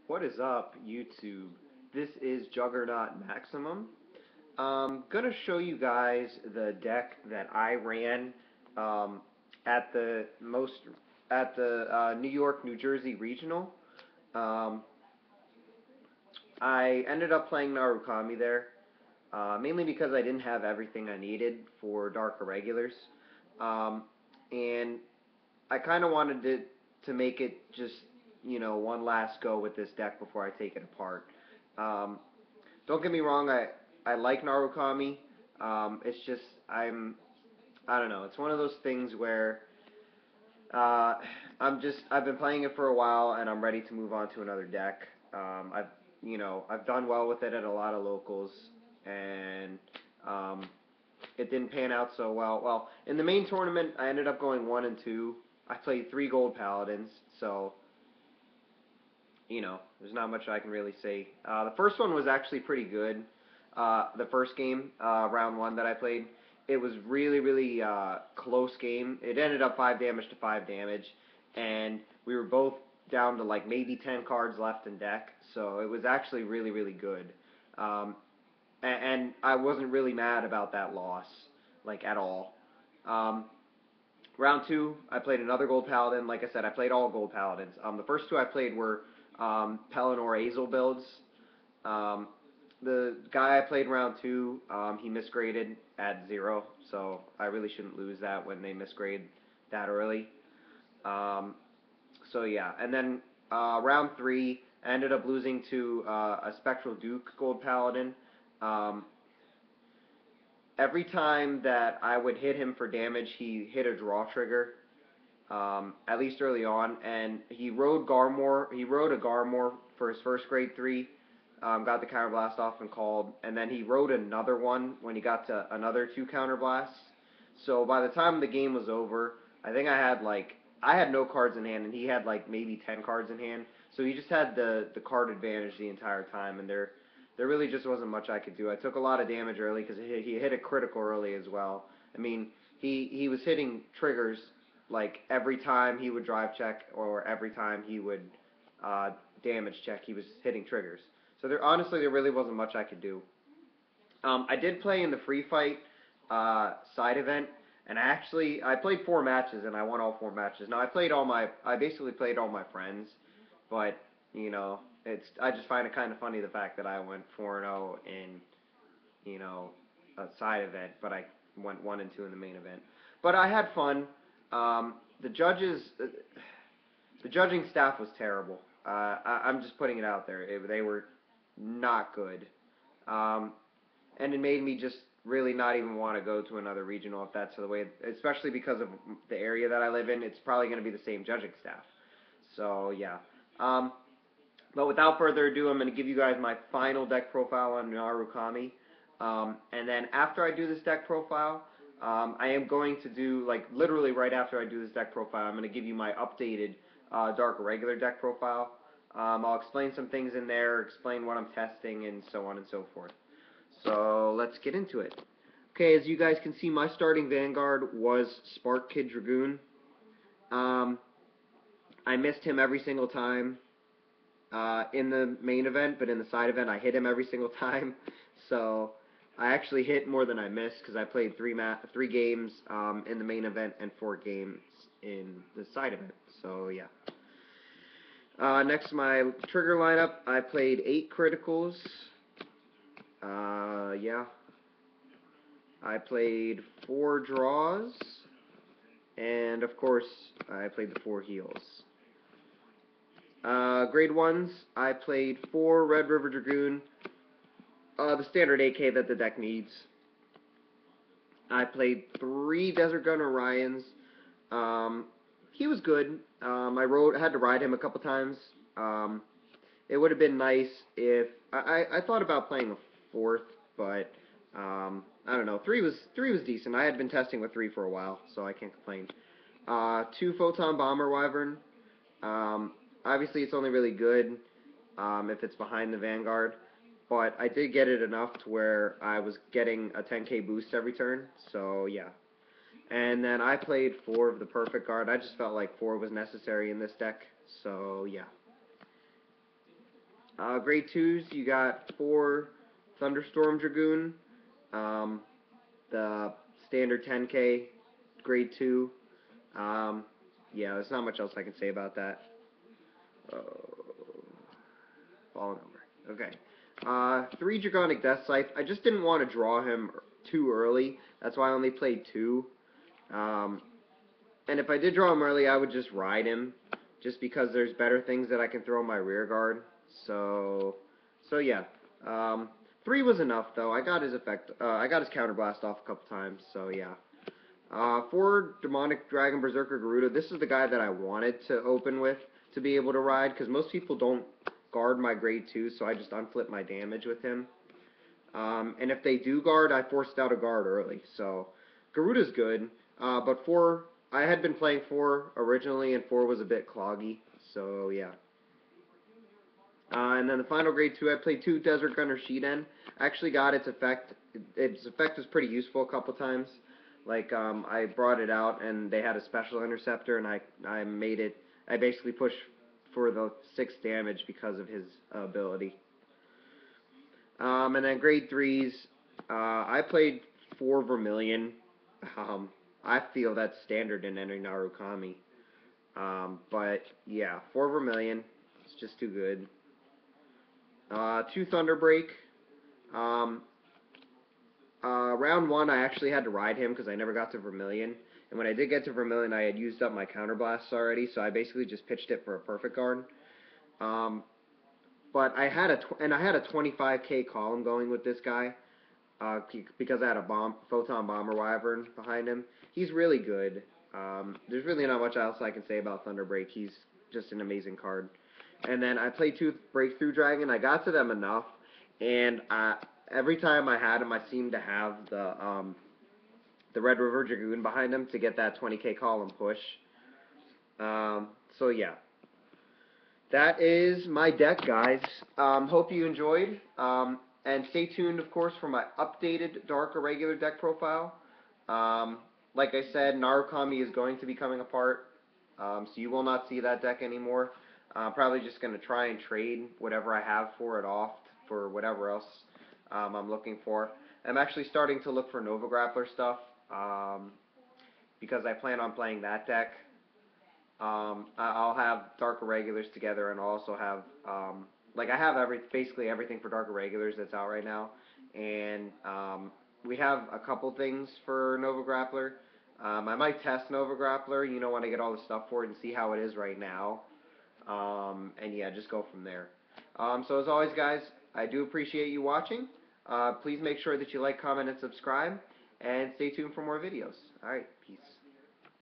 What is up, YouTube? This is Juggernaut Maximum. Gonna show you guys the deck that I ran um, at the most at the New York, New Jersey regional. Um, I ended up playing Narukami there, mainly because I didn't have everything I needed for Dark Irregulars, um, and I kind of wanted to make it just one last go with this deck before I take it apart. Um, don't get me wrong, I like Narukami. It's just I don't know. It's one of those things where uh, I've been playing it for a while and I'm ready to move on to another deck. I've done well with it at a lot of locals and um, it didn't pan out so well. Well, in the main tournament, I ended up going 1-2. I played 3 gold paladins, so there's not much I can really say. The first one was actually pretty good. The first game, round one that I played, it was really, really close game. It ended up 5 damage to 5 damage, and we were both down to like maybe 10 cards left in deck, so it was actually really, really good. Um, and I wasn't really mad about that loss, like at all. Um, Round two, I played another gold paladin. Like I said, I played all gold paladins. The first two I played were Pelennor Azel builds. Um, the guy I played round two, he misgraded at 0, so I really shouldn't lose that when they misgrade that early. Um, so yeah, and then round three, I ended up losing to a Spectral Duke Gold Paladin. Um, every time that I would hit him for damage, he hit a draw trigger, at least early on, and he rode Garmor. He rode a Garmor for his first grade 3, got the counter blast off and called, and then he rode another one when he got to another 2 counter blasts. So by the time the game was over, I think I had no cards in hand, and he had like maybe 10 cards in hand. So he just had the card advantage the entire time, and there really just wasn't much I could do. I took a lot of damage early because he hit a critical early as well. I mean, he was hitting triggers like every time he would drive check or every time he would uh, damage check, he was hitting triggers. So there really wasn't much I could do. I did play in the free fight side event, and I played 4 matches and I won all 4 matches. Now I basically played all my friends, but I just find it kind of funny the fact that I went 4-0 in a side event, but I went 1-2 in the main event. But I had fun. The judges, the judging staff was terrible. I'm just putting it out there. They were not good, um, and it made me just really not even want to go to another regional if that's the way. Especially because of the area that I live in, it's probably going to be the same judging staff. So yeah. Um, but without further ado, I'm going to give you guys my final deck profile on Narukami. And then after I do this deck profile, I am going to do, like, literally right after I do this deck profile, I'm going to give you my updated Dark Irregular deck profile. I'll explain some things in there, explain what I'm testing, and so on and so forth. So let's get into it. Okay, as you guys can see, my starting Vanguard was Spark Kid Dragoon. Um, I missed him every single time in the main event, but in the side event, I hit him every single time. So I actually hit more than I missed because I played 3 games in the main event and 4 games in the side event. So yeah. Next, my trigger lineup, I played 8 criticals. Yeah. I played 4 draws, and of course, I played the 4 heals. Grade 1s, I played 4 Red River Dragoon, the standard AK that the deck needs. I played 3 Desert Gun Orions. He was good. I had to ride him a couple times. It would have been nice if I thought about playing a 4th, but I don't know. Three was decent. I had been testing with 3 for a while, so I can't complain. 2 Photon Bomber Wyvern. Um, Obviously, it's only really good if it's behind the Vanguard, but I did get it enough to where I was getting a 10k boost every turn, so yeah. And then I played 4 of the Perfect Guard. I just felt like 4 was necessary in this deck, so yeah. Grade 2s, you got 4 Thunderstorm Dragoon, um, the standard 10K, grade 2. Um, yeah, there's not much else I can say about that. Falling over. Okay. 3 Dragonic Death Scythe. I just didn't want to draw him too early. That's why I only played 2. Um, and if I did draw him early, I would just ride him, just because there's better things that I can throw in my rear guard. So yeah. 3 was enough though. I got his effect. I got his counterblast off a couple times. So yeah. 4 Demonic Dragon Berserker Garuda. This is the guy that I wanted to open with to be able to ride, because most people don't guard my grade 2, so I just unflip my damage with him. And if they do guard, I forced out a guard early. So Garuda's good, but 4, I had been playing 4 originally, and 4 was a bit cloggy. So yeah. And then the final grade 2, I played 2 Desert Gunner Shiden. I actually got its effect. Its effect was pretty useful a couple times. Like, I brought it out, and they had a special interceptor, and I made it. I basically pushed for the 6 damage because of his ability. And then grade 3s, I played 4 Vermilion. I feel that's standard in any Narukami. But yeah, 4 Vermilion. It's just too good. 2 Thunderbreak. Um, Round 1, I actually had to ride him because I never got to Vermilion. And when I did get to Vermilion, I had used up my counterblasts already, so I basically just pitched it for a perfect guard. But I had a 25k column going with this guy, because I had a photon bomber wyvern behind him. He's really good. There's really not much else I can say about Thunderbreak. He's just an amazing card. And then I played 2 Breakthrough Dragon. I got to them enough, and every time I had him, I seemed to have the Red River Dragoon behind him to get that 20k column push. So yeah. That is my deck, guys. Hope you enjoyed. And stay tuned, of course, for my updated Dark Irregular deck profile. Like I said, Narukami is going to be coming apart, so you will not see that deck anymore. I'm probably just going to try and trade whatever I have for it off for whatever else I'm looking for. I'm actually starting to look for Nova Grappler stuff, because I plan on playing that deck. I'll have Dark Irregulars together, and I'll also have, like, I have basically everything for Dark Irregulars that's out right now, and we have a couple things for Nova Grappler. I might test Nova Grappler, when I get all the stuff for it, and see how it is right now, and yeah, just go from there. So as always, guys, I do appreciate you watching. Please make sure that you like, comment, and subscribe, and stay tuned for more videos. Alright, peace.